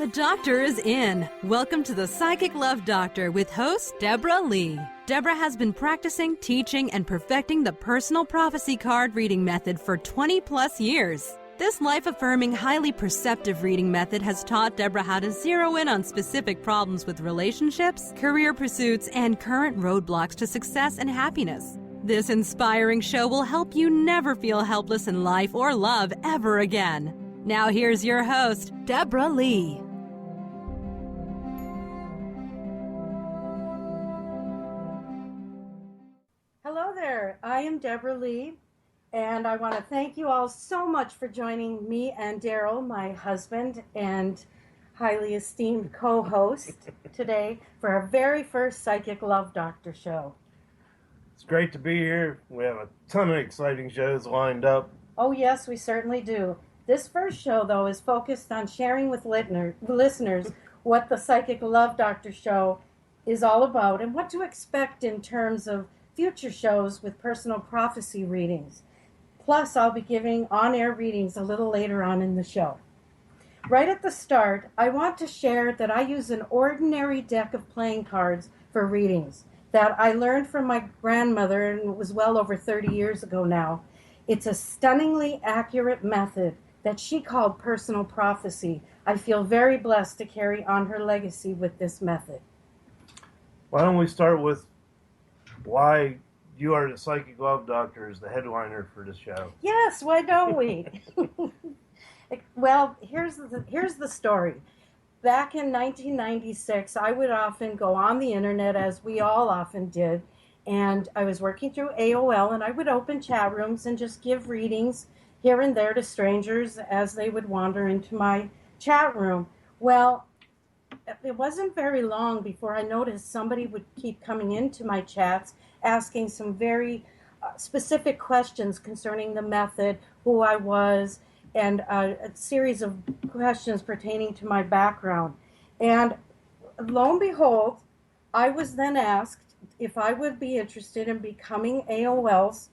The doctor is in. Welcome to the Psychic Love Doctor with host Deborah Leigh. Deborah has been practicing, teaching, and perfecting the personal prophecy card reading method for 20 plus years. This life-affirming, highly perceptive reading method has taught Deborah how to zero in on specific problems with relationships, career pursuits, and current roadblocks to success and happiness. This inspiring show will help you never feel helpless in life or love ever again. Now here's your host, Deborah Leigh. Hello there, I am Deborah Leigh, and I want to thank you all so much for joining me and Daryl, my husband and highly esteemed co-host, today for our very first Psychic Love Doctor show. It's great to be here. We have a ton of exciting shows lined up. Oh yes, we certainly do. This first show, though, is focused on sharing with listeners what the Psychic Love Doctor show is all about and what to expect in terms of future shows with personal prophecy readings. Plus, I'll be giving on-air readings a little later on in the show. Right at the start, I want to share that I use an ordinary deck of playing cards for readings that I learned from my grandmother, and it was well over 30 years ago now. It's a stunningly accurate method that she called personal prophecy. I feel very blessed to carry on her legacy with this method. Why don't we start with why you are the Psychic Love Doctor as the headliner for the show? Yes, why don't we? Well, here's the story. Back in 1996, I would often go on the internet, as we all often did, and I was working through AOL, and I would open chat rooms and just give readings here and there to strangers as they would wander into my chat room. Well, it wasn't very long before I noticed somebody would keep coming into my chats asking some very specific questions concerning the method, who I was, and a series of questions pertaining to my background. And lo and behold, I was then asked if I would be interested in becoming AOL's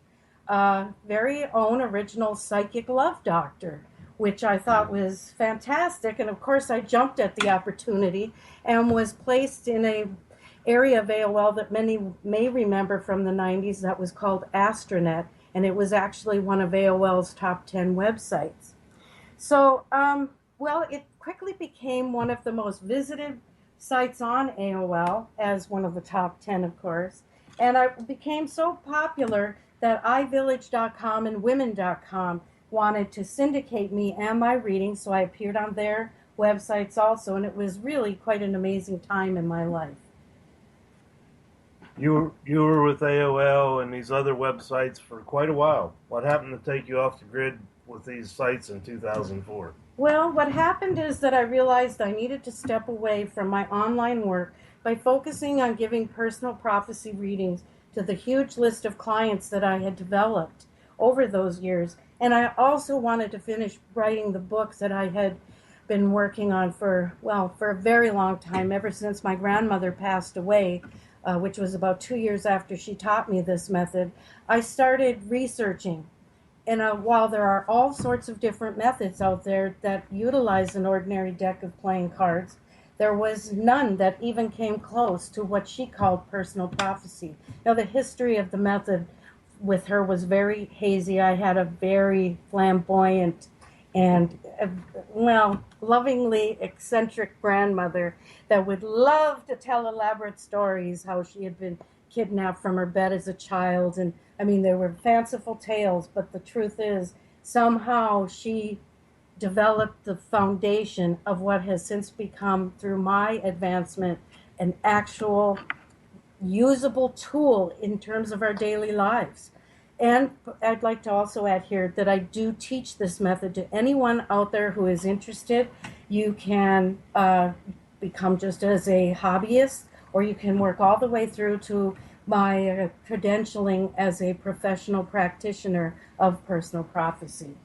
very own original Psychic Love Doctor, which I thought was fantastic. And of course, I jumped at the opportunity and was placed in a area of AOL that many may remember from the 90s that was called Astronet, and it was actually one of AOL's top 10 websites. So, it quickly became one of the most visited sites on AOL, as one of the top 10, of course, and I became so popular that iVillage.com and Women.com wanted to syndicate me and my readings, so I appeared on their websites also, and it was really quite an amazing time in my life. You were with AOL and these other websites for quite a while. What happened to take you off the grid with these sites in 2004? Well, what happened is that I realized I needed to step away from my online work by focusing on giving personal prophecy readings to the huge list of clients that I had developed over those years. And I also wanted to finish writing the books that I had been working on for a very long time, ever since my grandmother passed away, which was about 2 years after she taught me this method. I started researching. And while there are all sorts of different methods out there that utilize an ordinary deck of playing cards, there was none that even came close to what she called personal prophecy. Now, the history of the method with her was very hazy. I had a very flamboyant and, lovingly eccentric grandmother that would love to tell elaborate stories, how she had been kidnapped from her bed as a child. And, they were fanciful tales, but the truth is, somehow she developed the foundation of what has since become, through my advancement, an actual usable tool in terms of our daily lives. And I'd like to also add here that I do teach this method to anyone out there who is interested. You can become just as a hobbyist, or you can work all the way through to my credentialing as a professional practitioner of personal prophecy.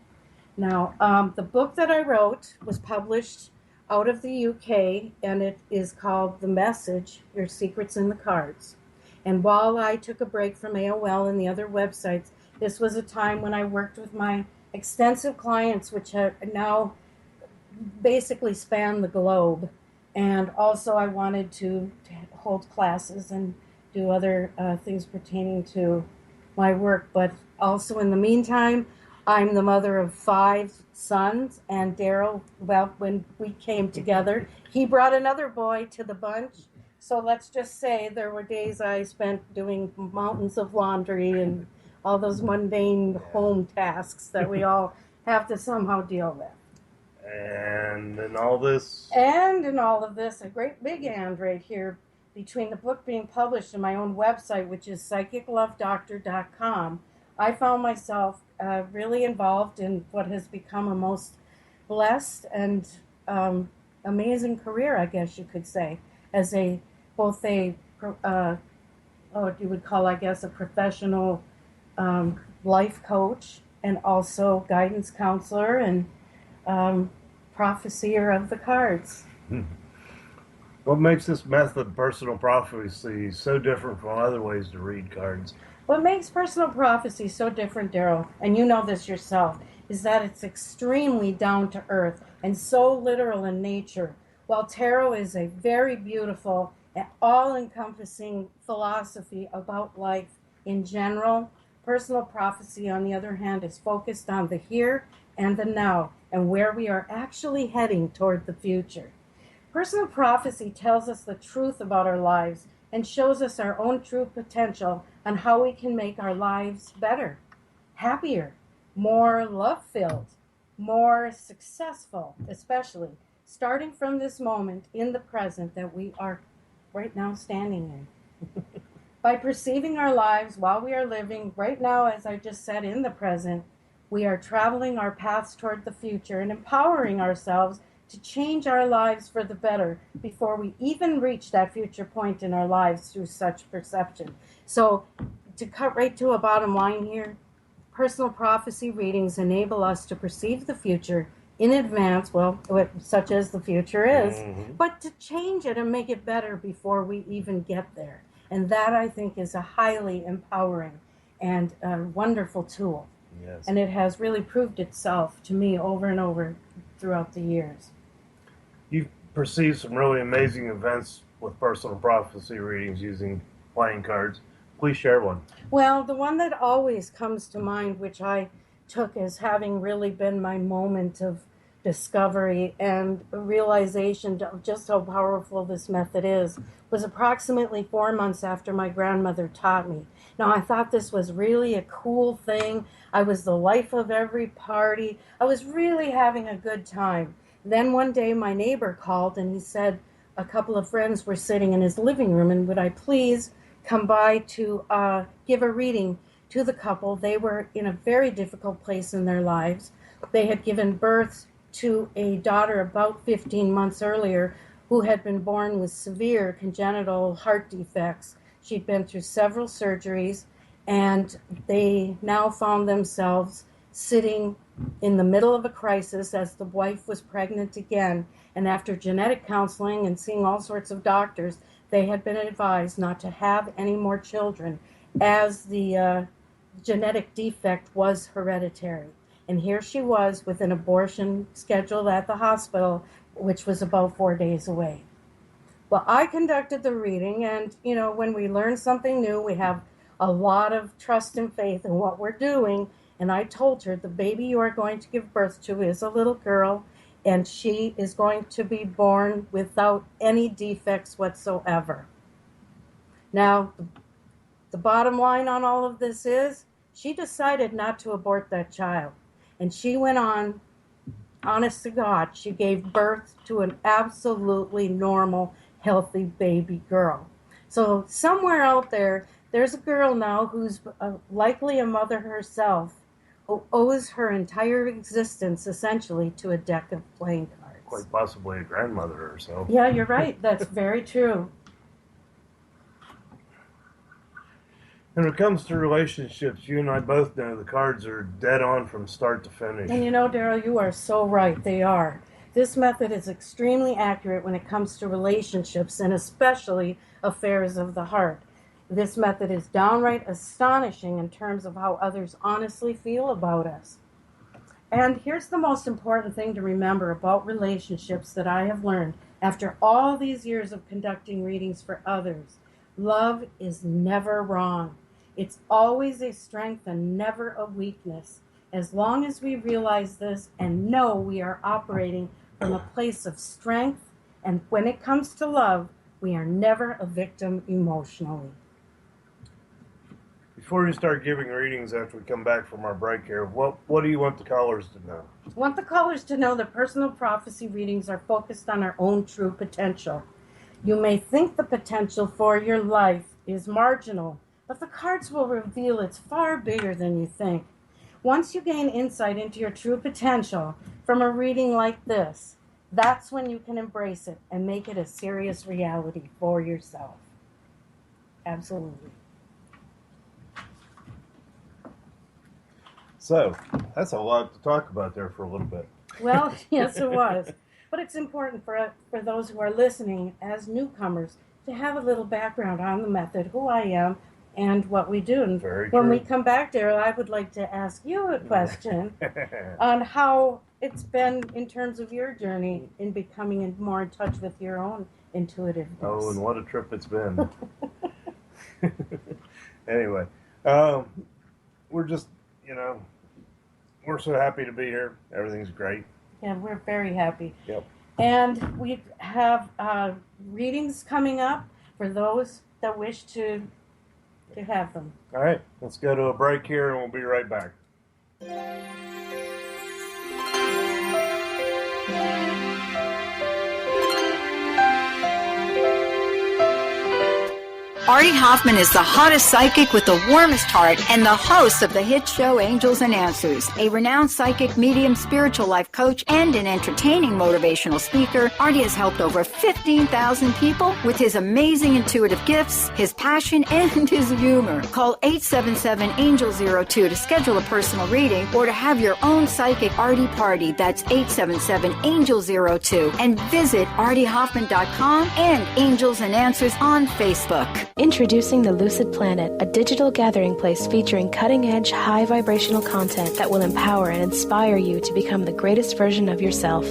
Now, the book that I wrote was published out of the UK, and it is called The Message, Your Secrets in the Cards. And while I took a break from AOL and the other websites, this was a time when I worked with my extensive clients, which have now basically span the globe. And also I wanted to hold classes and do other things pertaining to my work. But also in the meantime, I'm the mother of 5 sons, and Daryl, well, when we came together, he brought another boy to the bunch. So let's just say there were days I spent doing mountains of laundry and all those mundane home tasks that we all have to somehow deal with. And in all this, And in all of this, a great big and right here between the book being published and my own website, which is psychiclovedoctor.com, I found myself really involved in what has become a most blessed and amazing career, I guess you could say, as both a what you would call, I guess, a professional life coach and also guidance counselor and prophesier of the cards. what makes this method, personal prophecy, so different from other ways to read cards? What makes personal prophecy so different, Daryl, and you know this yourself, is that it's extremely down to earth and so literal in nature. While tarot is a very beautiful and all-encompassing philosophy about life in general, personal prophecy, on the other hand, is focused on the here and the now and where we are actually heading toward the future. Personal prophecy tells us the truth about our lives and shows us our own true potential on how we can make our lives better, happier, more love-filled, more successful, especially starting from this moment in the present that we are right now standing in. By perceiving our lives while we are living right now, as I just said, in the present, we are traveling our paths toward the future and empowering ourselves to change our lives for the better before we even reach that future point in our lives through such perception. So, to cut right to a bottom line here, personal prophecy readings enable us to perceive the future in advance, well, such as the future is, but to change it and make it better before we even get there. And that, I think, is a highly empowering and wonderful tool. Yes. And it has really proved itself to me over and over throughout the years. You've perceived some really amazing events with personal prophecy readings using playing cards. Please share one. Well, the one that always comes to mind, which I took as having really been my moment of discovery and realization of just how powerful this method is, was approximately 4 months after my grandmother taught me. Now, I thought this was really a cool thing. I was the life of every party. I was really having a good time. Then one day my neighbor called and he said a couple of friends were sitting in his living room and would I please come by to give a reading to the couple. They were in a very difficult place in their lives. They had given birth to a daughter about 15 months earlier who had been born with severe congenital heart defects. She'd been through several surgeries, and they now found themselves sitting in the middle of a crisis as the wife was pregnant again. And after genetic counseling and seeing all sorts of doctors, they had been advised not to have any more children as the genetic defect was hereditary. And here she was with an abortion scheduled at the hospital, which was about 4 days away. Well, I conducted the reading, and, you know, when we learn something new, we have a lot of trust and faith in what we're doing. And I told her, the baby you are going to give birth to is a little girl, and she is going to be born without any defects whatsoever. Now, the bottom line on all of this is, she decided not to abort that child. And she went on, honest to God, she gave birth to an absolutely normal, healthy baby girl. So somewhere out there, there's a girl now who's likely a mother herself, who owes her entire existence essentially to a deck of playing cards. Quite possibly a grandmother herself. Yeah, you're right. That's very true. When it comes to relationships, you and I both know the cards are dead on from start to finish. And you know, Daryl, you are so right. They are. This method is extremely accurate when it comes to relationships and especially affairs of the heart. This method is downright astonishing in terms of how others honestly feel about us. And here's the most important thing to remember about relationships that I have learned after all these years of conducting readings for others. Love is never wrong. It's always a strength and never a weakness. As long as we realize this and know we are operating from a place of strength, and when it comes to love, we are never a victim emotionally. Before you start giving readings after we come back from our break here, what do you want the callers to know? I want the callers to know that personal prophecy readings are focused on our own true potential. You may think the potential for your life is marginal, but the cards will reveal it's far bigger than you think. Once you gain insight into your true potential from a reading like this, that's when you can embrace it and make it a serious reality for yourself. Absolutely. So, that's a lot to talk about there for a little bit. Well, yes, it was. But it's important for those who are listening as newcomers to have a little background on the method, who I am, and what we do. And Very when true. we come back, Daryl, I would like to ask you a question on how it's been in terms of your journey in becoming more in touch with your own intuitiveness. Oh, and what a trip it's been. Anyway, we're just, we're so happy to be here. Everything's great. Yeah, we're very happy. Yep. And we have readings coming up for those that wish to have them. All right, let's go to a break here and we'll be right back. Artie Hoffman is the hottest psychic with the warmest heart and the host of the hit show Angels and Answers. A renowned psychic, medium, spiritual life coach, and an entertaining motivational speaker, Artie has helped over 15,000 people with his amazing intuitive gifts, his passion, and his humor. Call 877-ANGEL-02 to schedule a personal reading or to have your own psychic Artie party. That's 877-ANGEL-02. And visit artiehoffman.com and Angels and Answers on Facebook. Introducing the Lucid Planet, a digital gathering place featuring cutting-edge, high-vibrational content that will empower and inspire you to become the greatest version of yourself.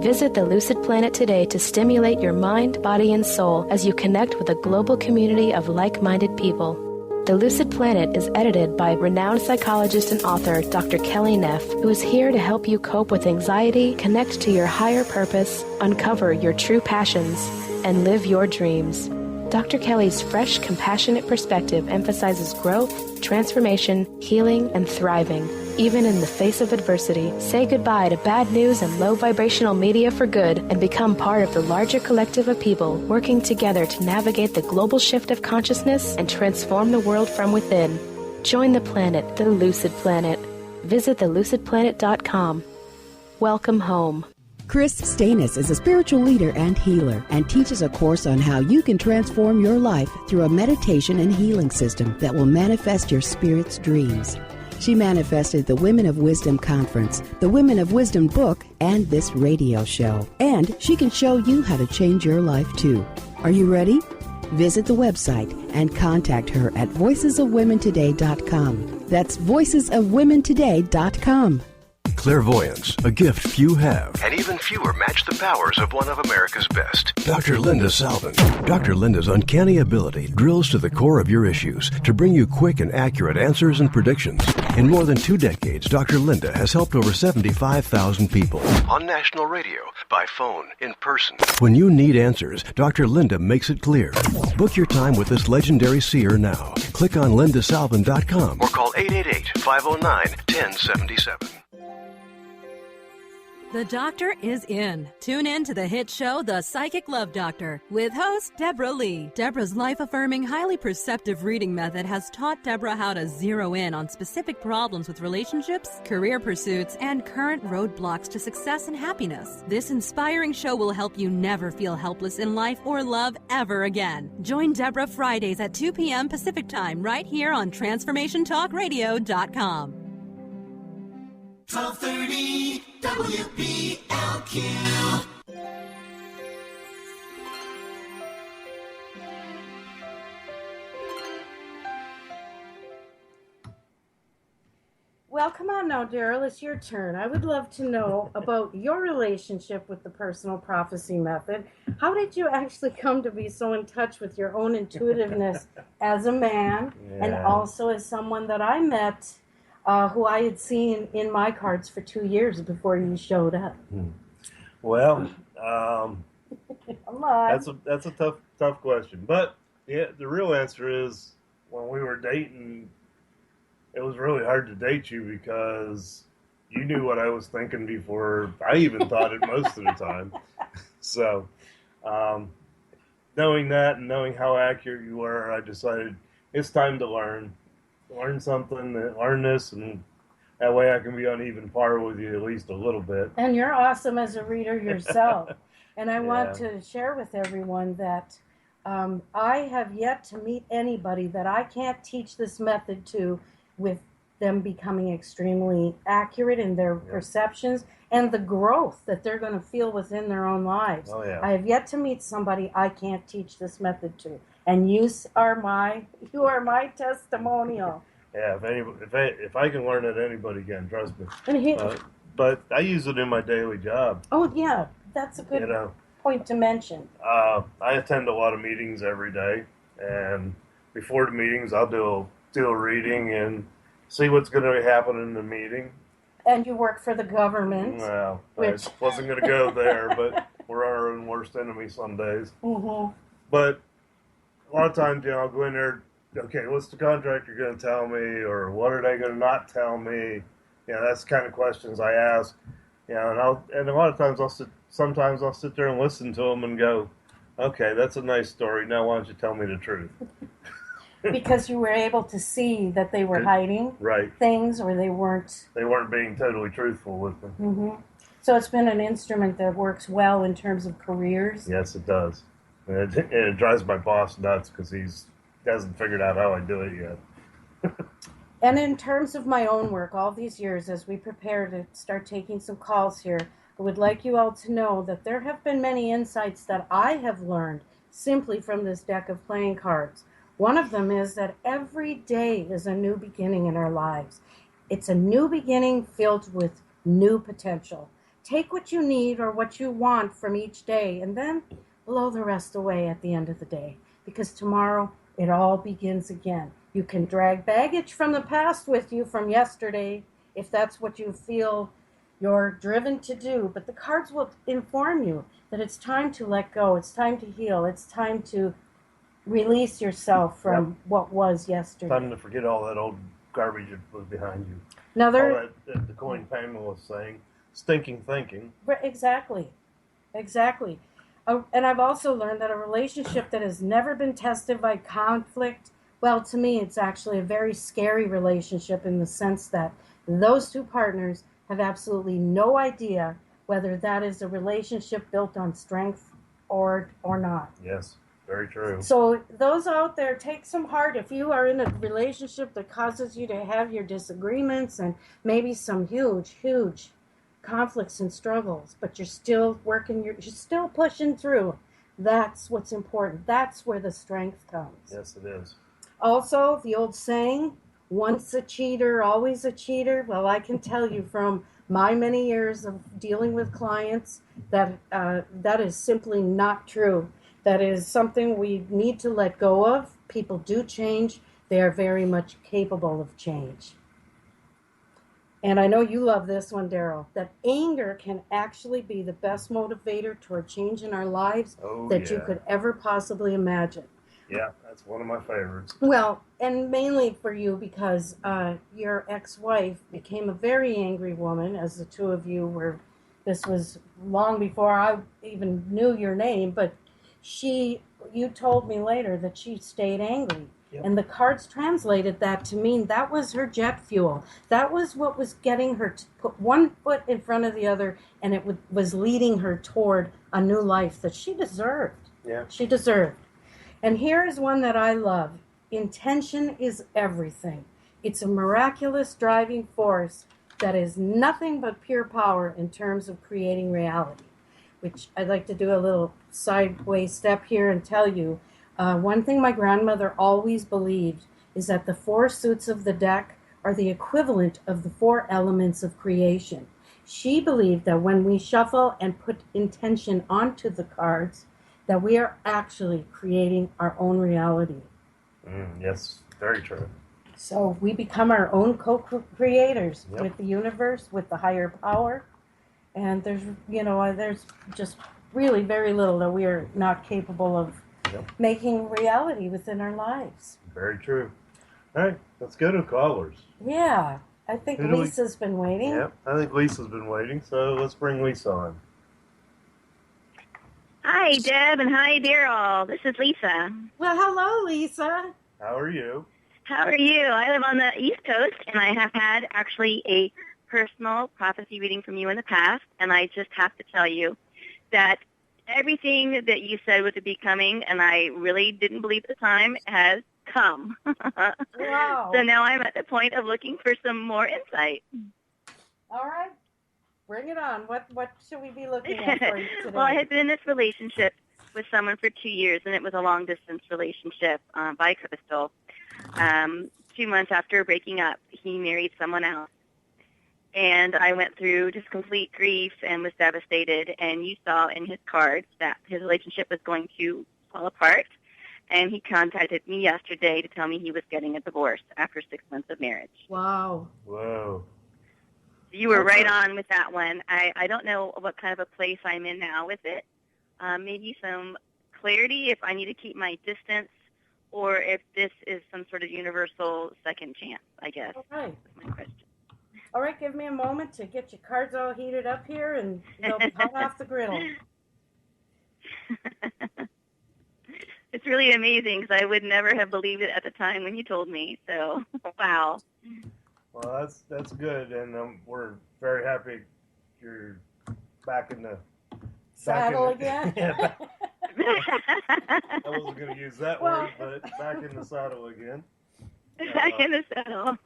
Visit the Lucid Planet today to stimulate your mind, body, and soul as you connect with a global community of like-minded people. The Lucid Planet is edited by renowned psychologist and author Dr. Kelly Neff, who is here to help you cope with anxiety, connect to your higher purpose, uncover your true passions, and live your dreams. Dr. Kelly's fresh, compassionate perspective emphasizes growth, transformation, healing, and thriving, even in the face of adversity. Say goodbye to bad news and low vibrational media for good and become part of the larger collective of people working together to navigate the global shift of consciousness and transform the world from within. Join the planet, the Lucid Planet. Visit thelucidplanet.com. Welcome home. Chris Stanis is a spiritual leader and healer and teaches a course on how you can transform your life through a meditation and healing system that will manifest your spirit's dreams. She manifested the Women of Wisdom Conference, the Women of Wisdom book, and this radio show. And she can show you how to change your life too. Are you ready? Visit the website and contact her at voicesofwomentoday.com. That's voicesofwomentoday.com. Clairvoyance, a gift few have, and even fewer match the powers of one of America's best. Dr. Linda Salvin. Dr. Linda's uncanny ability drills to the core of your issues to bring you quick and accurate answers and predictions. In more than 2 decades, Dr. Linda has helped over 75,000 people. On national radio, by phone, in person. When you need answers, Dr. Linda makes it clear. Book your time with this legendary seer now. Click on lindasalvin.com or call 888-509-1077. The Doctor is in. Tune in to the hit show, The Psychic Love Doctor, with host Deborah Leigh. Deborah's life-affirming, highly perceptive reading method has taught Deborah how to zero in on specific problems with relationships, career pursuits, and current roadblocks to success and happiness. This inspiring show will help you never feel helpless in life or love ever again. Join Deborah Fridays at 2 p.m. Pacific Time right here on TransformationTalkRadio.com. 1230 WPLQ. Welcome come on now, Daryl, it's your turn. I would love to know about your relationship with the personal prophecy method. How did you actually come to be so in touch with your own intuitiveness as a man and also as someone that I met who I had seen in my cards for 2 years before you showed up? Well, Come on. that's a tough question. But yeah, the real answer is when we were dating, it was really hard to date you because you knew what I was thinking before I even thought it most of the time. So, knowing that and knowing how accurate you were, I decided it's time to learn something, learn this, and that way I can be on even par with you at least a little bit. And you're awesome as a reader yourself. And I want to share with everyone that I have yet to meet anybody that I can't teach this method to with them becoming extremely accurate in their perceptions and the growth that they're going to feel within their own lives. Oh, yeah. I have yet to meet somebody I can't teach this method to. And you are my testimonial. Yeah, if I can learn it, anybody can, trust me. And but I use it in my daily job. oh, yeah, that's a good point to mention. I attend a lot of meetings every day, and before the meetings, I'll do a reading and see what's going to happen in the meeting. And you work for the government. Well, I wasn't going to go there, but we're our own worst enemy some days. Mm-hmm. But a lot of times, I'll go in there, okay, what's the contractor going to tell me, or what are they going to not tell me? That's the kind of questions I ask. And a lot of times sometimes I'll sit there and listen to them and go, okay, that's a nice story. Now why don't you tell me the truth? Because you were able to see that they were hiding things, or they weren't being totally truthful with them. Mm-hmm. So it's been an instrument that works well in terms of careers. Yes, it does. And it drives my boss nuts because he hasn't figured out how I do it yet. And in terms of my own work, all these years, as we prepare to start taking some calls here, I would like you all to know that there have been many insights that I have learned simply from this deck of playing cards. One of them is that every day is a new beginning in our lives. It's a new beginning filled with new potential. Take what you need or what you want from each day and then blow the rest away at the end of the day, because tomorrow it all begins again. You can drag baggage from the past with you from yesterday if that's what you feel you're driven to do, but the cards will inform you that it's time to let go, it's time to heal, it's time to release yourself from what was yesterday. Time to forget all that old garbage that was behind you. Now all that the coin Pamela was saying, stinking thinking. Exactly. And I've also learned that a relationship that has never been tested by conflict, well, to me, it's actually a very scary relationship in the sense that those two partners have absolutely no idea whether that is a relationship built on strength or not. Yes, very true. So those out there, take some heart. If you are in a relationship that causes you to have your disagreements and maybe some huge conflicts and struggles, but you're still working, you're still pushing through, that's what's important. That's where the strength comes. Yes, it is. Also, the old saying, once a cheater, always a cheater. Well, I can tell you from my many years of dealing with clients that that is simply not true. That is something we need to let go of. People do change. They are very much capable of change. And I know you love this one, Daryl, that anger can actually be the best motivator toward change in our lives you could ever possibly imagine. Yeah, that's one of my favorites. Well, and mainly for you because your ex-wife became a very angry woman, as the two of you were. This was long before I even knew your name, but you told me later that she stayed angry. Yep. And the cards translated that to mean that was her jet fuel. That was what was getting her to put one foot in front of the other, and it was leading her toward a new life that she deserved. Yeah. She deserved. And here is one that I love. Intention is everything. It's a miraculous driving force that is nothing but pure power in terms of creating reality, which I'd like to do a little sideways step here and tell you. One thing my grandmother always believed is that the four suits of the deck are the equivalent of the 4 elements of creation. She believed that when we shuffle and put intention onto the cards, that we are actually creating our own reality. Yes, very true. So we become our own co-creators with the universe, with the higher power. And there's just really very little that we are not capable of making reality within our lives. Very true. All right, let's go to callers. Yeah, I think Lisa's been waiting. Yeah, I think Lisa's been waiting, so let's bring Lisa on. Hi, Deb, and hi, Daryl. This is Lisa. Well, hello, Lisa. How are you? How are you? I live on the East Coast, and I have had actually a personal prophecy reading from you in the past, and I just have to tell you that everything that you said was to be coming, and I really didn't believe at the time, has come. Wow. So now I'm at the point of looking for some more insight. All right. Bring it on. What should we be looking at for you today? Well, I had been in this relationship with someone for 2 years, and it was a long-distance relationship by Crystal. 2 months after breaking up, he married someone else. And I went through just complete grief and was devastated. And you saw in his cards that his relationship was going to fall apart. And he contacted me yesterday to tell me he was getting a divorce after 6 months of marriage. Wow. Whoa. You were right on with that one. I don't know what kind of a place I'm in now with it. Maybe some clarity if I need to keep my distance or if this is some sort of universal second chance, I guess. Okay. That's my question. All right, give me a moment to get your cards all heated up here, and they'll be hot off the griddle. It's really amazing because I would never have believed it at the time when you told me. So, wow. Well, that's good, and we're very happy you're back in the Saddle again? Yeah, I wasn't going to use that word, but back in the saddle again. Back in the saddle.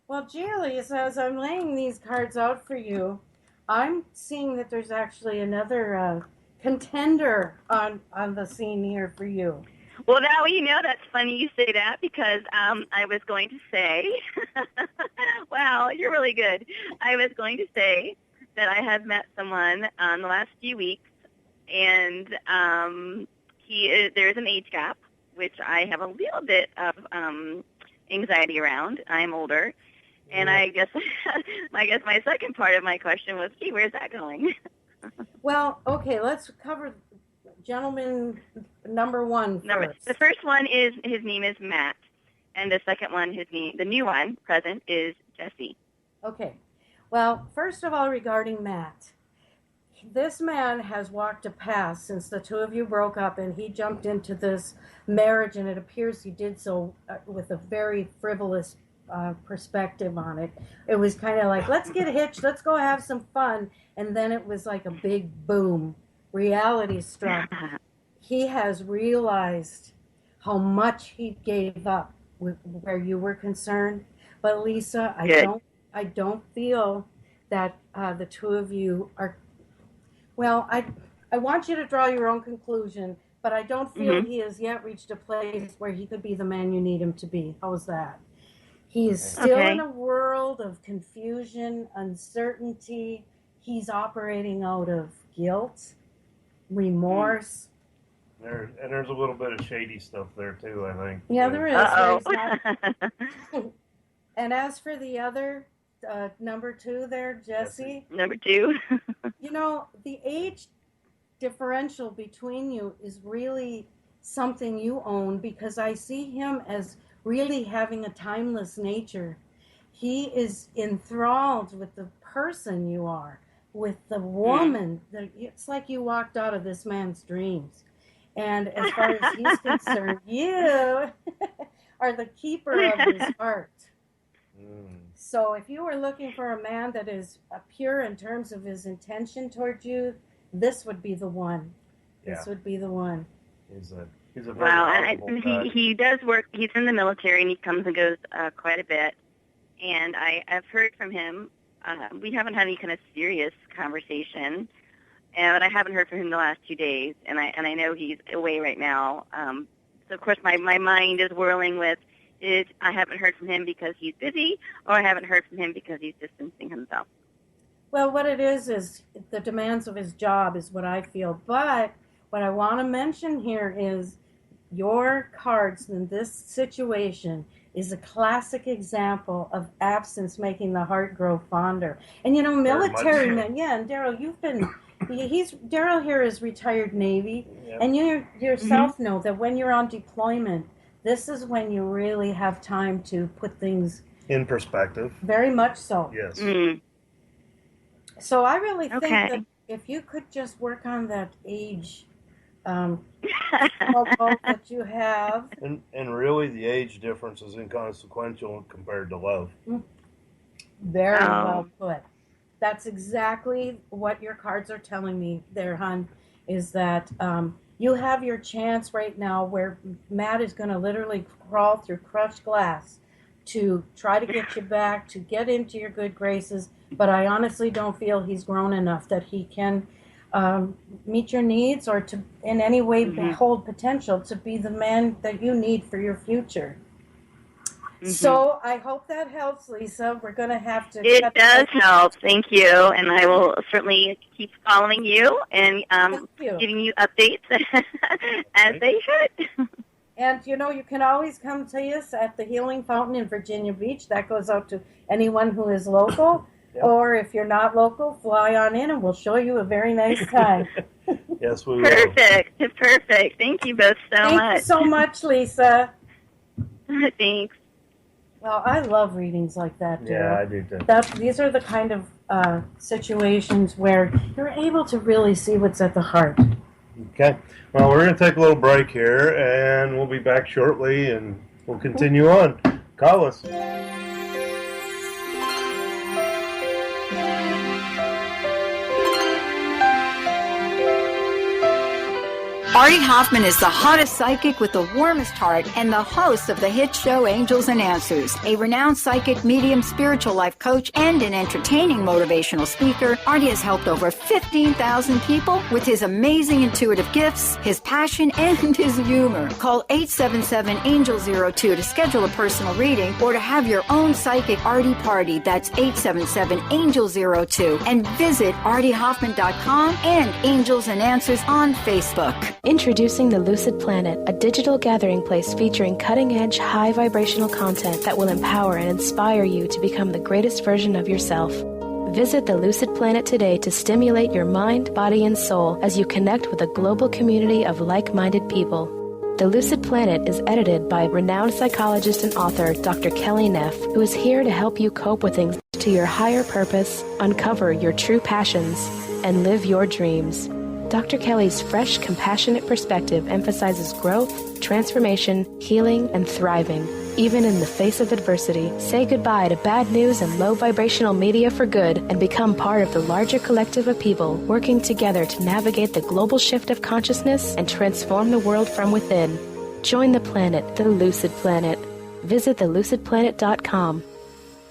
Well, Julie says, I'm laying these cards out for you. I'm seeing that there's actually another contender on the scene here for you. Well, now you know that's funny you say that because I was going to say, wow, you're really good. I was going to say that I have met someone in the last few weeks, and there's an age gap, which I have a little bit of anxiety around. I'm older. And I guess my second part of my question was, gee, where's that going? Well, okay, let's cover gentleman number one first. The first one is, his name is Matt. And the second one, the new one, present, is Jesse. Okay. Well, first of all, regarding Matt, this man has walked a path since the two of you broke up, and he jumped into this marriage, and it appears he did so with a very frivolous perspective on it. It was kind of like, let's get hitched, let's go have some fun, and then it was like a big boom. Reality struck. He has realized how much he gave up where you were concerned. But Lisa, I don't feel that the two of you are. Well, I want you to draw your own conclusion, but I don't feel he has yet reached a place where he could be the man you need him to be. How's that? He is still in a world of confusion, uncertainty. He's operating out of guilt, remorse. There's a little bit of shady stuff there too, I think. Yeah, there is. Uh-oh. And as for the other, number two there, Jesse. Number two. You know, the age differential between you is really something you own, because I see him as really having a timeless nature. He is enthralled with the person you are, with the woman. It's like you walked out of this man's dreams. And as far as he's concerned, you are the keeper of his heart. So if you were looking for a man that is pure in terms of his intention towards you, this would be the one. Yeah. This would be the one. He's a very wow. He does work. He's in the military, and he comes and goes quite a bit. And I've heard from him. We haven't had any kind of serious conversation, but I haven't heard from him the last 2 days. And I know he's away right now. So of course my mind is whirling with, I haven't heard from him because he's busy, or I haven't heard from him because he's distancing himself. Well, what it is the demands of his job is what I feel. But what I want to mention here is your cards in this situation is a classic example of absence making the heart grow fonder. And, you know, military men, yeah, and Daryl, Daryl here is retired Navy, yep. And you yourself know that when you're on deployment, this is when you really have time to put things in perspective. Very much so. Yes. Mm. So I really think that if you could just work on that age that you have. And really the age difference is inconsequential compared to love. Very well put. That's exactly what your cards are telling me there, hon, is that you have your chance right now where Matt is going to literally crawl through crushed glass to try to get you back, to get into your good graces, but I honestly don't feel he's grown enough that he can meet your needs or to in any way hold potential to be the man that you need for your future. Mm-hmm. So I hope that helps, Lisa. We're going to have to... It does help. Thank you. And I will certainly keep following you and giving you updates as they should. And, you know, you can always come to us at the Healing Fountain in Virginia Beach. That goes out to anyone who is local. Yep. Or if you're not local, fly on in and we'll show you a very nice time. Yes, we will. Perfect. Perfect. Thank you both so much. Thank you so much, Lisa. Thanks. Well, I love readings like that, Daryl. Yeah, I do too. These are the kind of situations where you're able to really see what's at the heart. Okay. Well, we're going to take a little break here, and we'll be back shortly, and we'll continue on. Call us. Artie Hoffman is the hottest psychic with the warmest heart and the host of the hit show Angels and Answers. A renowned psychic, medium, spiritual life coach, and an entertaining motivational speaker, Artie has helped over 15,000 people with his amazing intuitive gifts, his passion, and his humor. Call 877-ANGEL-02 to schedule a personal reading or to have your own psychic Artie party. That's 877-ANGEL-02. And visit artiehoffman.com and Angels and Answers on Facebook. Introducing the Lucid Planet, a digital gathering place featuring cutting-edge, high-vibrational content that will empower and inspire you to become the greatest version of yourself. Visit the Lucid Planet today to stimulate your mind, body, and soul as you connect with a global community of like-minded people. The Lucid Planet is edited by renowned psychologist and author Dr. Kelly Neff, who is here to help you cope with things to your higher purpose, uncover your true passions, and live your dreams. Dr. Kelly's fresh, compassionate perspective emphasizes growth, transformation, healing, and thriving. Even in the face of adversity, say goodbye to bad news and low vibrational media for good and become part of the larger collective of people working together to navigate the global shift of consciousness and transform the world from within. Join the planet, the Lucid Planet. Visit thelucidplanet.com.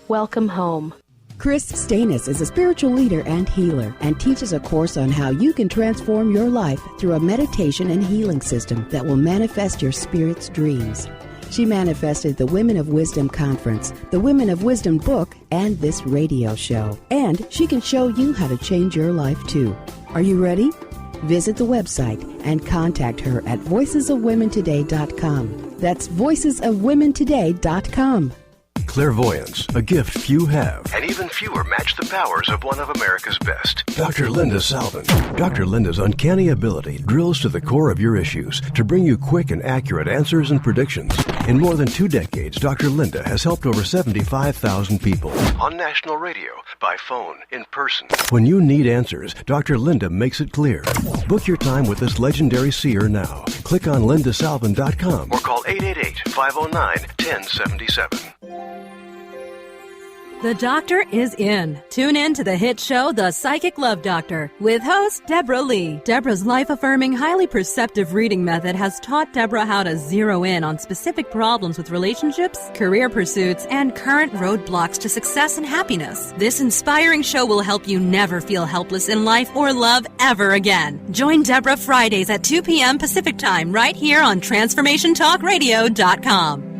Welcome home. Chris Stanis is a spiritual leader and healer and teaches a course on how you can transform your life through a meditation and healing system that will manifest your spirit's dreams. She manifested the Women of Wisdom Conference, the Women of Wisdom book, and this radio show. And she can show you how to change your life too. Are you ready? Visit the website and contact her at voicesofwomentoday.com. That's voicesofwomentoday.com. Clairvoyance, a gift few have, and even fewer match the powers of one of America's best. Dr. Linda Salvin. Dr. Linda's uncanny ability drills to the core of your issues to bring you quick and accurate answers and predictions. In more than 2 decades, Dr. Linda has helped over 75,000 people. On national radio, by phone, in person. When you need answers, Dr. Linda makes it clear. Book your time with this legendary seer now. Click on lindasalvin.com or call 888-509-1077. The doctor is in. Tune in to the hit show, The Psychic Love Doctor, with host Deborah Leigh. Deborah's life-affirming, highly perceptive reading method has taught Deborah how to zero in on specific problems with relationships, career pursuits, and current roadblocks to success and happiness. This inspiring show will help you never feel helpless in life or love ever again. Join Deborah Fridays at 2 p.m. Pacific Time right here on TransformationTalkRadio.com.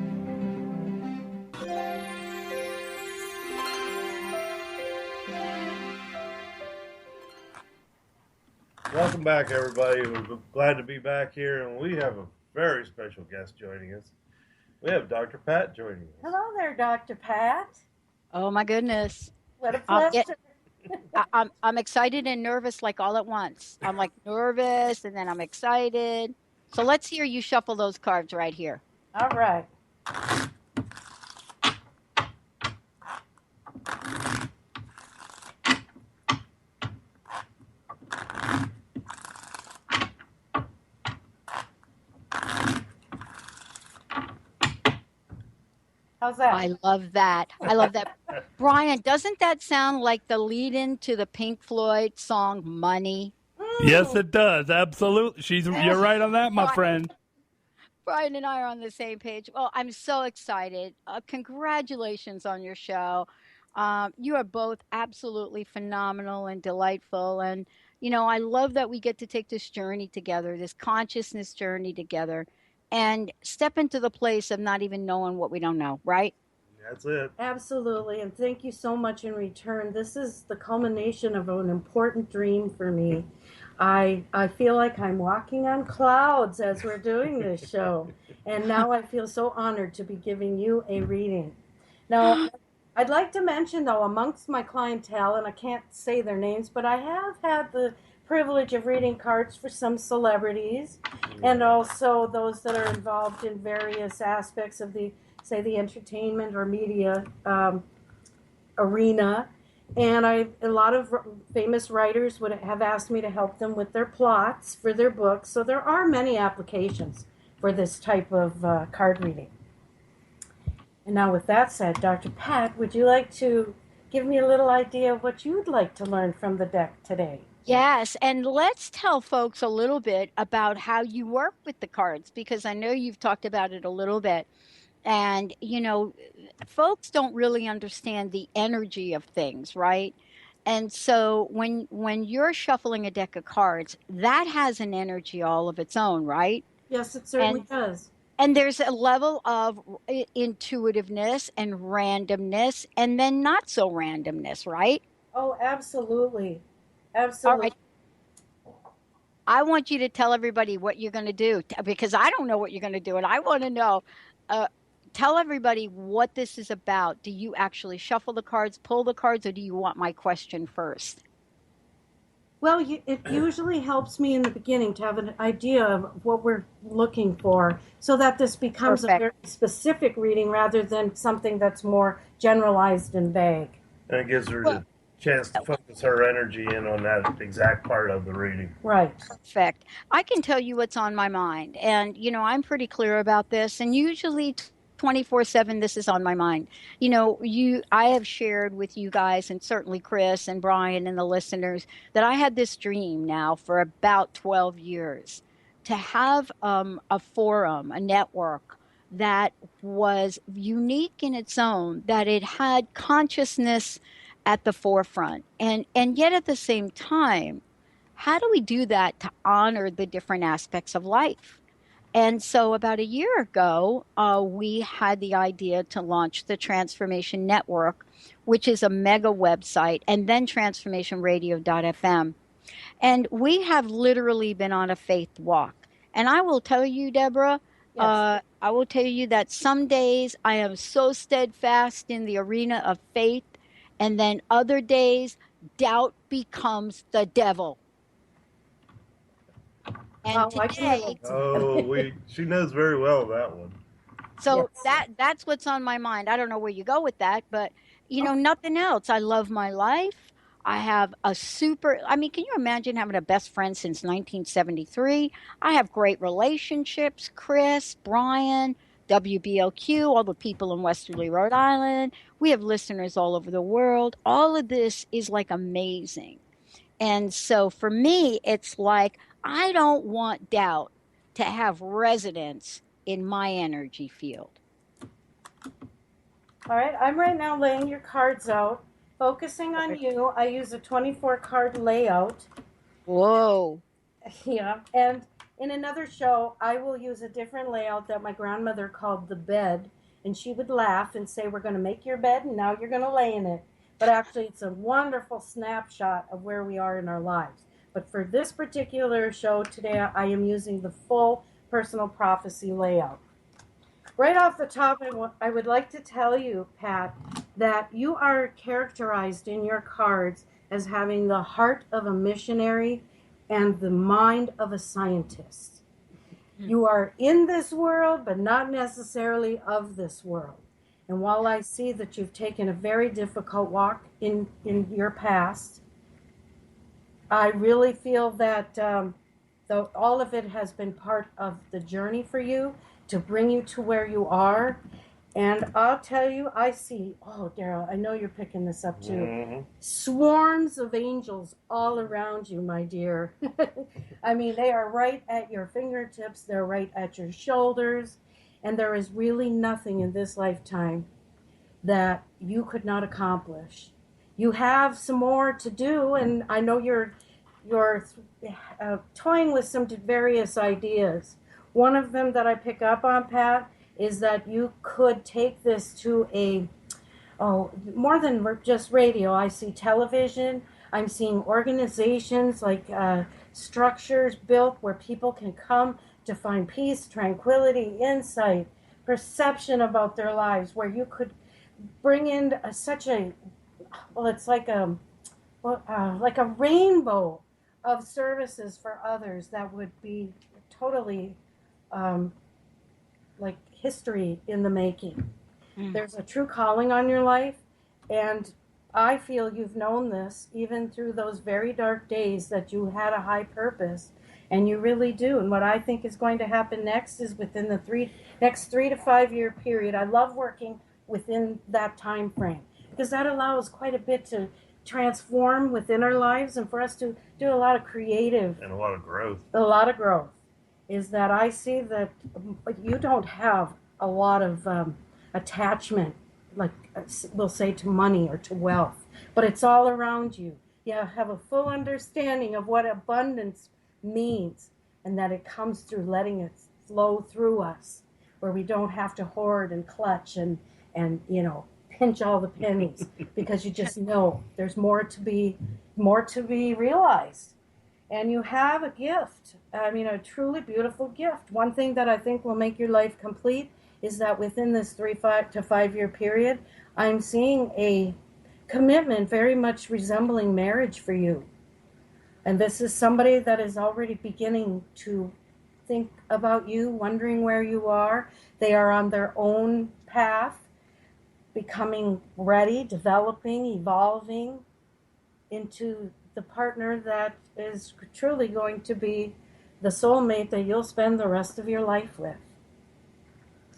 Welcome back, everybody. We're glad to be back here, and we have a very special guest joining us. We have Dr. Pat joining us. Hello there, Dr. Pat. Oh my goodness. What a pleasure. I'm excited and nervous like all at once. I'm like nervous and then I'm excited. So let's hear you shuffle those cards right here. All right. How's that? I love that. I love that. Brian, doesn't that sound like the lead-in to the Pink Floyd song Money? Yes, it does. Absolutely. You're right on that, my friend. Brian and I are on the same page. Well, I'm so excited. Congratulations on your show. You are both absolutely phenomenal and delightful. And, I love that we get to take this journey together, this consciousness journey together, and step into the place of not even knowing what we don't know, right? That's it. Absolutely. And thank you so much in return. This is the culmination of an important dream for me. I feel like I'm walking on clouds as we're doing this show. And now I feel so honored to be giving you a reading. Now, I'd like to mention, though, amongst my clientele, and I can't say their names, but I have had the privilege of reading cards for some celebrities and also those that are involved in various aspects of the entertainment or media arena. And a lot of famous writers would have asked me to help them with their plots for their books. So there are many applications for this type of card reading. And now with that said, Dr. Pat, would you like to give me a little idea of what you'd like to learn from the deck today? Yes, and let's tell folks a little bit about how you work with the cards, because I know you've talked about it a little bit. And, folks don't really understand the energy of things, right? And so when you're shuffling a deck of cards, that has an energy all of its own, right? Yes, it certainly does. And there's a level of intuitiveness and randomness, and then not so randomness, right? Oh, absolutely. Absolutely. All right. I want you to tell everybody what you're going to do, because I don't know what you're going to do, and I want to know. Tell everybody what this is about. Do you actually shuffle the cards, pull the cards, or do you want my question first? Well, it usually helps me in the beginning to have an idea of what we're looking for, so that this becomes a very specific reading rather than something that's more generalized and vague. And it gives her the chance to focus her energy in on that exact part of the reading. Right. Perfect. I can tell you what's on my mind. And, I'm pretty clear about this. And usually 24/7, this is on my mind. I have shared with you guys, and certainly Chris and Brian and the listeners, that I had this dream now for about 12 years to have a forum, a network that was unique in its own, that it had consciousness at the forefront. And yet at the same time, how do we do that to honor the different aspects of life? And so about a year ago, we had the idea to launch the Transformation Network, which is a mega website, and then transformationradio.fm. And we have literally been on a faith walk. And I will tell you, Deborah, I will tell you that some days I am so steadfast in the arena of faith, and then other days, doubt becomes the devil. And today, she knows very well that one. So that's what's on my mind. I don't know where you go with that, but nothing else. I love my life. I have can you imagine having a best friend since 1973? I have great relationships, Chris, Brian, WBLQ, all the people in Westerly, Rhode Island. We have listeners all over the world. All of this is like amazing. And so for me, it's like, I don't want doubt to have residence in my energy field. All right, I'm right now laying your cards out, focusing on you. I use a 24 card layout. Whoa. Yeah, and in another show, I will use a different layout that my grandmother called the bed, and she would laugh and say, we're going to make your bed, and now you're going to lay in it. But actually, it's a wonderful snapshot of where we are in our lives. But for this particular show today, I am using the full personal prophecy layout. Right off the top, I would like to tell you, Pat, that you are characterized in your cards as having the heart of a missionary and the mind of a scientist. You are in this world, but not necessarily of this world. And while I see that you've taken a very difficult walk in your past, I really feel that though all of it has been part of the journey for you to bring you to where you are. And I'll tell you, I see, oh, Daryl, I know you're picking this up too. Swarms of angels all around you, my dear. I mean, they are right at your fingertips. They're right at your shoulders. And there is really nothing in this lifetime that you could not accomplish. You have some more to do, and I know you're toying with some various ideas. One of them that I pick up on, Pat, is that you could take this to more than just radio. I see television. I'm seeing organizations like structures built where people can come to find peace, tranquility, insight, perception about their lives, where you could bring in it's like a rainbow of services for others that would be totally like history in the making. There's a true calling on your life, and I feel you've known this even through those very dark days, that you had a high purpose, and you really do. And what I think is going to happen next is within the next 3 to 5 year period. I love working within that time frame because that allows quite a bit to transform within our lives and for us to do a lot of creative and a lot of growth. Is that I see that you don't have a lot of attachment, like we'll say, to money or to wealth, but it's all around you. You have a full understanding of what abundance means, and that it comes through letting it flow through us, where we don't have to hoard and clutch and pinch all the pennies, because you just know there's more to be realized. And you have a gift. I mean, a truly beautiful gift. One thing that I think will make your life complete is that within this 3 to 5 year period, I'm seeing a commitment very much resembling marriage for you. And this is somebody that is already beginning to think about you, wondering where you are. They are on their own path, becoming ready, developing, evolving into the partner that is truly going to be the soulmate that you'll spend the rest of your life with.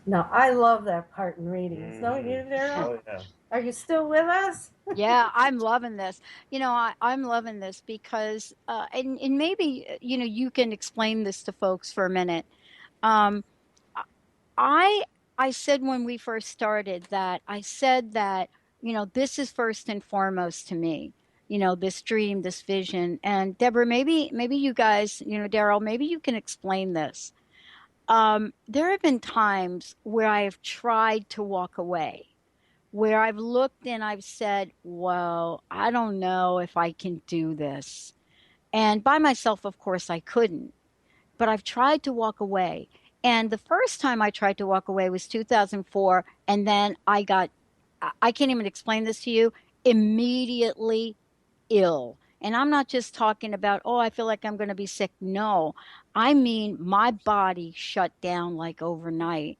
Now, I love that part in readings, don't you, Daryl? Oh, yeah. Are you still with us? Yeah, I'm loving this. I'm loving this because, and maybe, you can explain this to folks for a minute. I said when we first started that, this is first and foremost to me, this dream, this vision. And Deborah, maybe you guys, Daryl, maybe you can explain this. There have been times where I have tried to walk away, where I've looked and I've said, well, I don't know if I can do this. And by myself, of course, I couldn't. But I've tried to walk away. And the first time I tried to walk away was 2004. And then I can't even explain this to you, immediately ill. And I'm not just talking about, I feel like I'm going to be sick. No, I mean, my body shut down like overnight.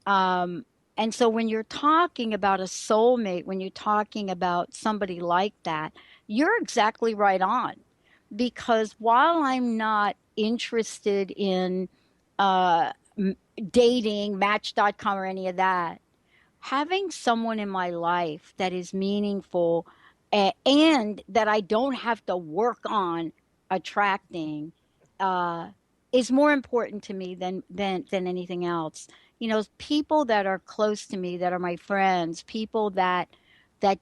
And so when you're talking about a soulmate, when you're talking about somebody like that, you're exactly right on. Because while I'm not interested in dating, Match.com or any of that, having someone in my life that is meaningful and that I don't have to work on attracting is more important to me than anything else. People that are close to me, that are my friends, people that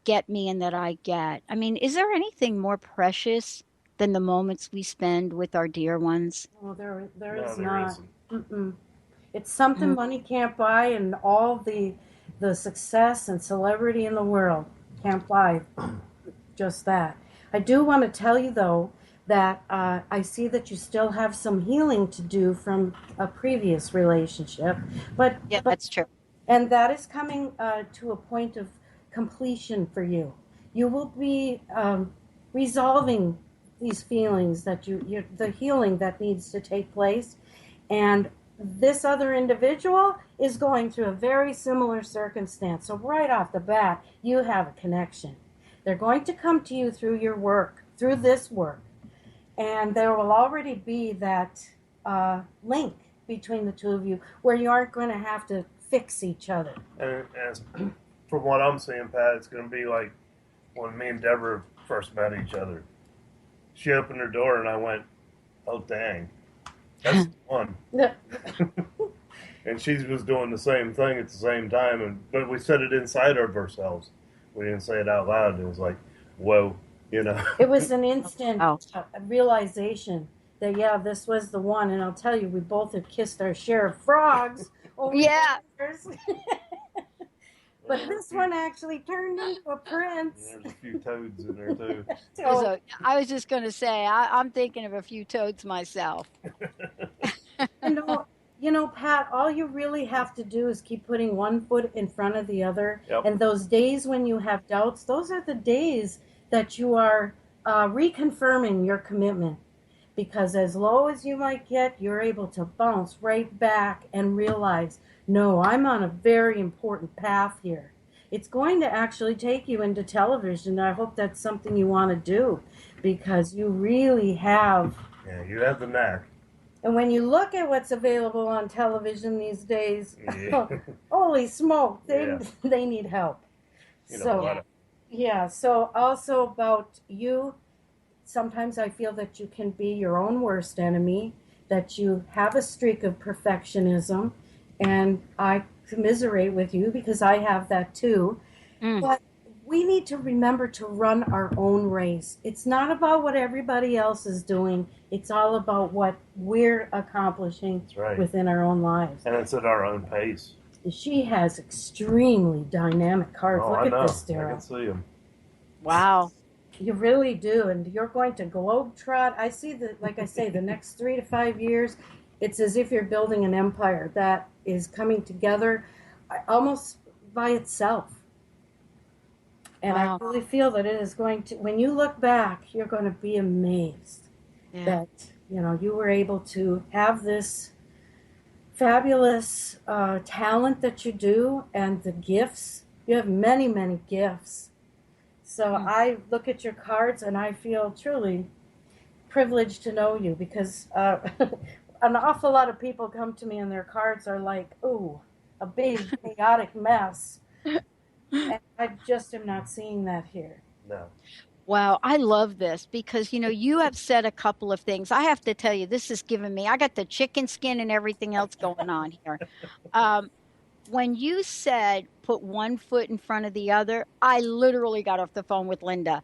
get me and that I get. I mean, is there anything more precious than the moments we spend with our dear ones? Oh, there is not. It's something money can't buy, and all the success and celebrity in the world can't buy just that. I do want to tell you, though, that I see that you still have some healing to do from a previous relationship, but Yeah, that's true. and that is coming to a point of completion for you. You will be resolving these feelings that the healing that needs to take place, and this other individual is going through a very similar circumstance. So right off the bat, you have a connection. They're going to come to you through your work, through this work, and there will already be that link between the two of you where you aren't going to have to fix each other. And from what I'm seeing, Pat, it's going to be like when me and Deborah first met each other. She opened her door and I went, oh, dang, that's the one. And she was doing the same thing at the same time, but we said it inside of ourselves. We didn't say it out loud. It was like, whoa, you know. It was an instant realization that, yeah, this was the one. And I'll tell you, we both have kissed our share of frogs over the years. But this one actually turned into a prince. Yeah, there's a few toads in there, too. I was just going to say, I'm thinking of a few toads myself. You know, Pat, all you really have to do is keep putting one foot in front of the other. Yep. And those days when you have doubts, those are the days that you are reconfirming your commitment. Because as low as you might get, you're able to bounce right back and realize, no, I'm on a very important path here. It's going to actually take you into television. I hope that's something you want to do, because you really have. Yeah, you have the knack. And when you look at what's available on television these days, holy smoke, they need help. So also about you, sometimes I feel that you can be your own worst enemy, that you have a streak of perfectionism, and I commiserate with you because I have that too. But we need to remember to run our own race. It's not about what everybody else is doing. It's all about what we're accomplishing within our own lives. And it's at our own pace. She has extremely dynamic cards. Look at this, Daryl. I can see them. Wow. You really do. And you're going to globetrot. I see that, like I say, the next 3 to 5 years, it's as if you're building an empire that is coming together almost by itself. And I really feel that it is going to, when you look back, you're going to be amazed that, you know, you were able to have this fabulous talent that you do, and the gifts. You have many, many gifts. So I look at your cards and I feel truly privileged to know you, because an awful lot of people come to me and their cards are like, ooh, a big chaotic mess. And I just am not seeing that here. No. Wow, I love this because, you know, you have said a couple of things. I have to tell you, this has given me, I got the chicken skin and everything else going on here. When you said put one foot in front of the other, I literally got off the phone with Linda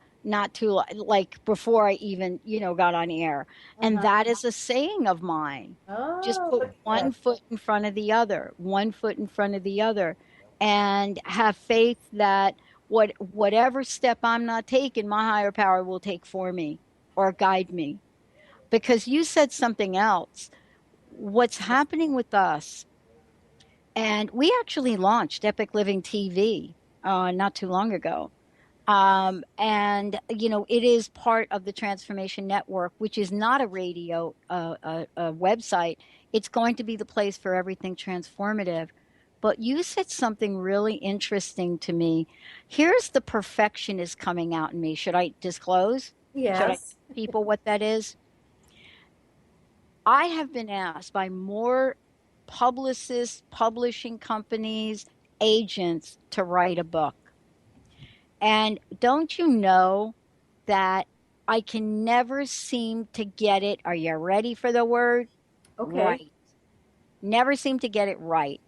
before I even, got on air. And that is a saying of mine. Just put one foot in front of the other, one foot in front of the other. And have faith that whatever step I'm not taking, my higher power will take for me or guide me. Because you said something else. What's happening with us, and we actually launched Epic Living TV not too long ago. And, it is part of the Transformation Network, which is not a radio a website. It's going to be the place for everything transformative. But you said something really interesting to me. Here's the perfectionist coming out in me. Should I disclose? Yes. Should I tell people what that is? I have been asked by more publicists, publishing companies, agents to write a book. And don't you know that I can never seem to get it? Are you ready for the word? Okay. Right. Never seem to get it right.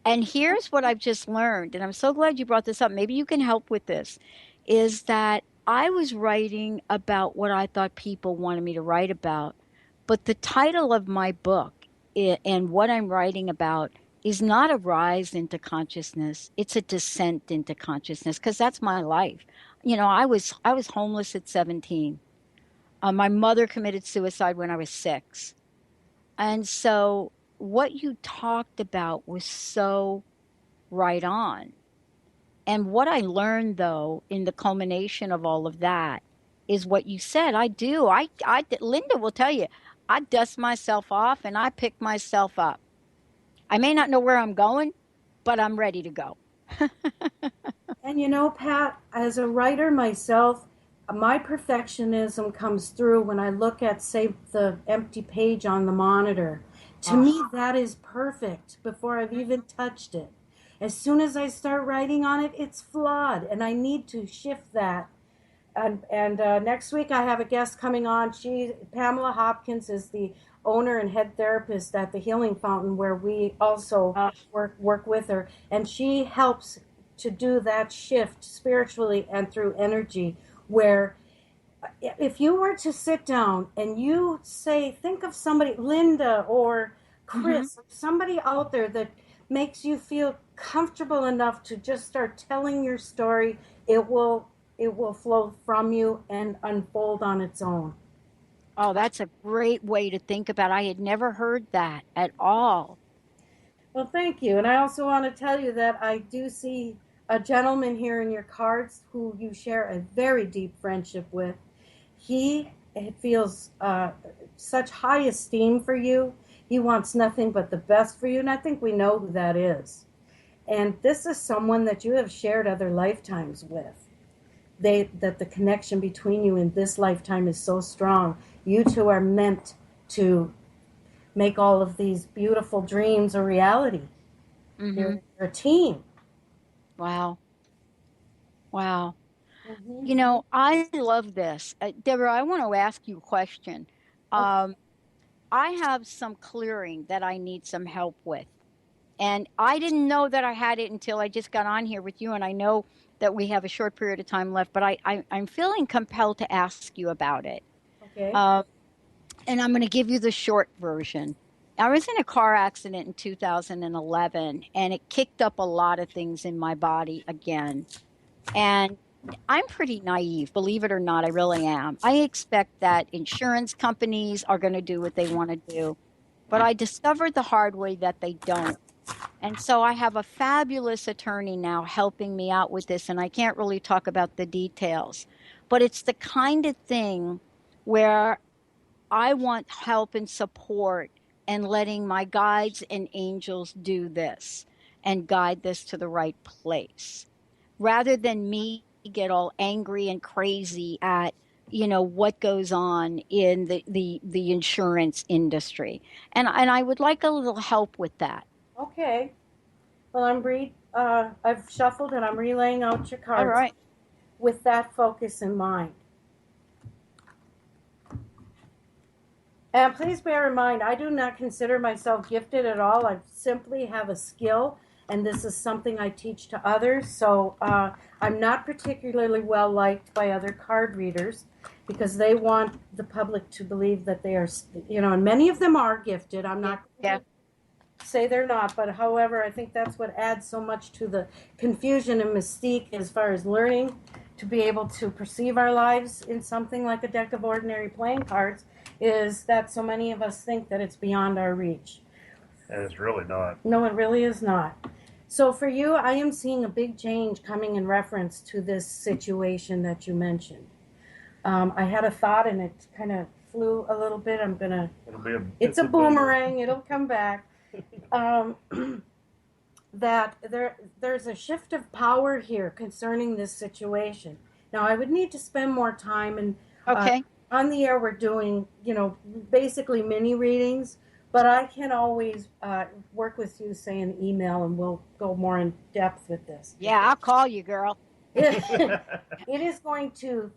And here's what I've just learned, and I'm so glad you brought this up. Maybe you can help with this, is that I was writing about what I thought people wanted me to write about, but the title of my book and what I'm writing about is not a rise into consciousness. It's a descent into consciousness, because that's my life. I was homeless at 17. My mother committed suicide when I was 6. And so what you talked about was so right on. And what I learned, though, in the culmination of all of that is what you said. I do. Linda will tell you, I dust myself off and I pick myself up. I may not know where I'm going, but I'm ready to go. And you know, Pat, as a writer myself, my perfectionism comes through when I look at, say, the empty page on the monitor. To me, that is perfect before I've even touched it. As soon as I start writing on it, it's flawed, and I need to shift that. And next week I have a guest coming on. Pamela Hopkins is the owner and head therapist at the Healing Fountain, where we also work with her, and she helps to do that shift spiritually and through energy, where if you were to sit down and you say, think of somebody, Linda or Chris, somebody out there that makes you feel comfortable enough to just start telling your story, it will flow from you and unfold on its own. Oh, that's a great way to think about it. I had never heard that at all. Well, thank you. And I also want to tell you that I do see a gentleman here in your cards who you share a very deep friendship with. He feels such high esteem for you. He wants nothing but the best for you, and I think we know who that is. And this is someone that you have shared other lifetimes with. That the connection between you in this lifetime is so strong. You two are meant to make all of these beautiful dreams a reality. You're a team. Wow. You know, I love this. Deborah, I want to ask you a question. I have some clearing that I need some help with. And I didn't know that I had it until I just got on here with you. And I know that we have a short period of time left, but I'm feeling compelled to ask you about it. Okay. And I'm going to give you the short version. I was in a car accident in 2011, and it kicked up a lot of things in my body again. And I'm pretty naive, believe it or not, I really am. I expect that insurance companies are going to do what they want to do. But I discovered the hard way that they don't. And so I have a fabulous attorney now helping me out with this, and I can't really talk about the details. But it's the kind of thing where I want help and support and letting my guides and angels do this and guide this to the right place, rather than me get all angry and crazy at what goes on in the insurance industry. And I would like a little help with that. Okay. Well, I've shuffled and I'm relaying out your cards. All right. With that focus in mind. And please bear in mind, I do not consider myself gifted at all. I simply have a skill, and this is something I teach to others. So I'm not particularly well liked by other card readers because they want the public to believe that they are, and many of them are gifted. I'm not going to say they're not, but however, I think that's what adds so much to the confusion and mystique as far as learning to be able to perceive our lives in something like a deck of ordinary playing cards, is that so many of us think that it's beyond our reach. And it's really not. No, it really is not. So for you, I am seeing a big change coming in reference to this situation that you mentioned. I had a thought and it kind of flew a little bit. It's a boomerang. It'll come back. That there's a shift of power here concerning this situation. Now, I would need to spend more time and on the air we're doing, basically mini readings, but I can always work with you, say, an email, and we'll go more in depth with this. Yeah, I'll call you, girl. It is going to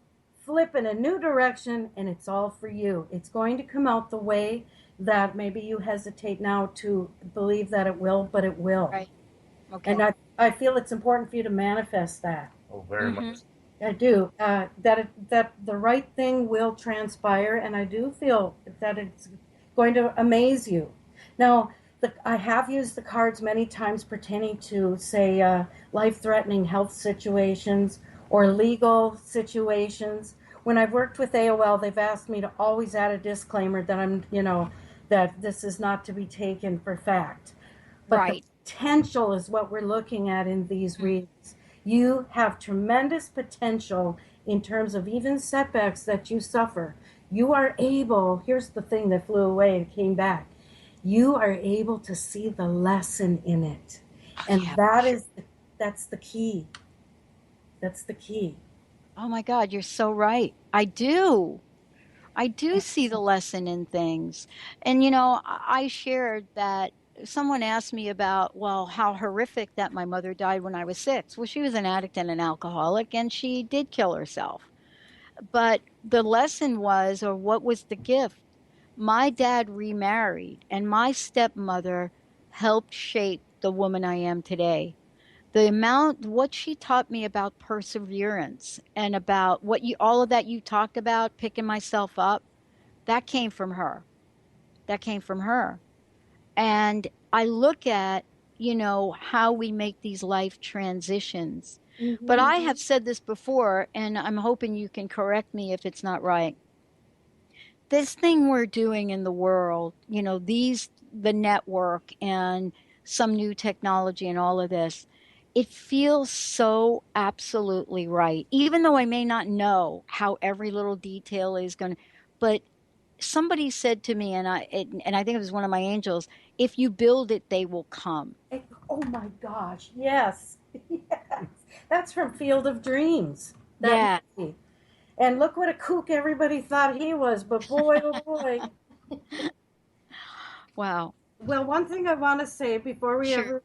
flip in a new direction, and it's all for you. It's going to come out the way that maybe you hesitate now to believe that it will, but it will. Right. Okay. And I feel it's important for you to manifest that. Oh, very much. I do. That the right thing will transpire, and I do feel that it's going to amaze you. Now, I have used the cards many times pertaining to, say, life-threatening health situations or legal situations when I've worked with AOL, they've asked me to always add a disclaimer that that this is not to be taken for fact. But Right. the potential is what we're looking at in these readings. You have tremendous potential in terms of even setbacks that you suffer. You are able, here's the thing that flew away and came back. You are able to see the lesson in it. And that's the key. That's the key. Oh my God, you're so right. I do see the lesson in things. And, I shared that someone asked me about, well, how horrific that my mother died when I was 6. Well, she was an addict and an alcoholic, and she did kill herself. But the lesson was, or what was the gift? My dad remarried, and my stepmother helped shape the woman I am today. What she taught me about perseverance and about all of that you talked about, picking myself up, that came from her. That came from her. And I look at, how we make these life transitions. But I have said this before, and I'm hoping you can correct me if it's not right. This thing we're doing in the world, the network and some new technology and all of this, it feels so absolutely right. Even though I may not know how every little detail is going to, but somebody said to me, and I think it was one of my angels, if you build it, they will come. Oh my gosh, yes. Yes. That's from Field of Dreams. Yeah. Movie. And look what a kook everybody thought he was, but boy, oh boy. Wow. Well, one thing I want to say before we ever,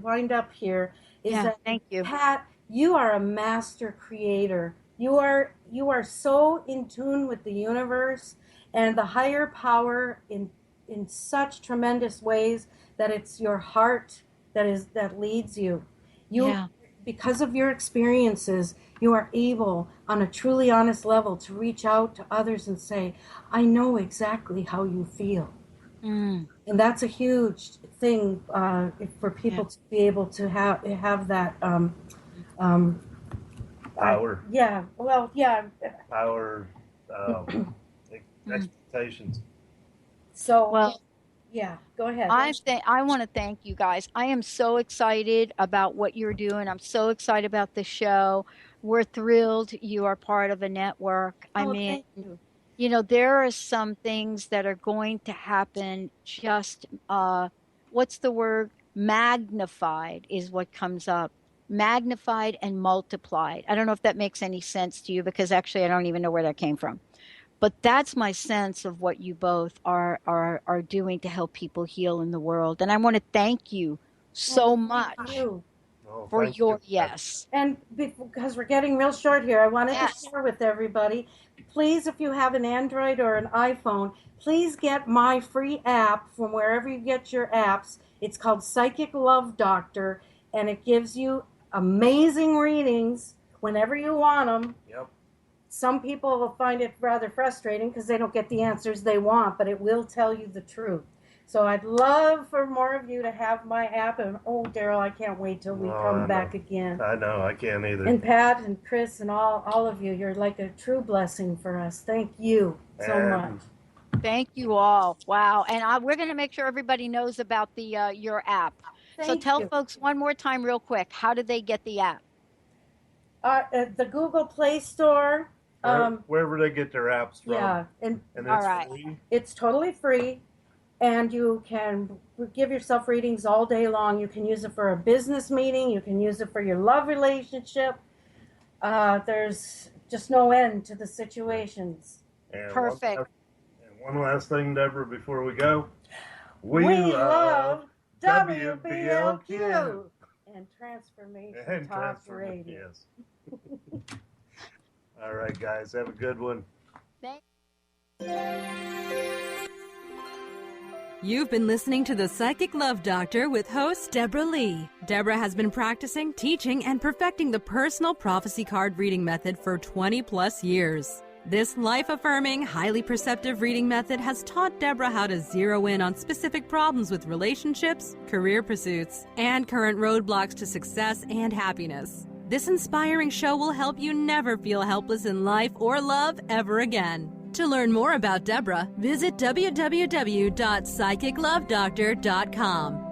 wind up here is that, thank you. Pat, you are a master creator. You are so in tune with the universe and the higher power in such tremendous ways that it's your heart that leads you. Because of your experiences, you are able, on a truly honest level, to reach out to others and say, I know exactly how you feel. And that's a huge thing for people to be able to have that power. Power, expectations. So, go ahead. I want to thank you guys. I am so excited about what you're doing. I'm so excited about the show. We're thrilled you are part of a network. Thank you. There are some things that are going to happen just, what's the word? Magnified is what comes up. Magnified and multiplied. I don't know if that makes any sense to you, because actually I don't even know where that came from. But that's my sense of what you both are doing to help people heal in the world. And I want to thank you so much for your yes. And because we're getting real short here, I wanted to share with everybody, please, if you have an Android or an iPhone, please get my free app from wherever you get your apps. It's called Psychic Love Doctor, and it gives you amazing readings whenever you want them. Yep. Some people will find it rather frustrating because they don't get the answers they want, but it will tell you the truth. So I'd love for more of you to have my app. And Daryl, I can't wait till we come back again. I know, I can't either. And Pat and Chris and all of you, you're like a true blessing for us. Thank you so much. Thank you all. Wow. And we're going to make sure everybody knows about the your app. So tell folks one more time real quick, how do they get the app? The Google Play Store. Wherever they get their apps from. Yeah. And it's free? It's totally free. And you can give yourself readings all day long. You can use it for a business meeting. You can use it for your love relationship. There's just no end to the situations. And perfect. One last thing, Deborah, before we go. We love WBLQ and Transformation Talk Radio. Yes. All right, guys. Have a good one. Thanks. You've been listening to The Psychic Love Doctor with host Deborah Leigh. Deborah has been practicing, teaching, and perfecting the personal prophecy card reading method for 20 plus years. This life-affirming, highly perceptive reading method has taught Deborah how to zero in on specific problems with relationships, career pursuits, and current roadblocks to success and happiness. This inspiring show will help you never feel helpless in life or love ever again. To learn more about Deborah, visit www.psychiclovedoctor.com.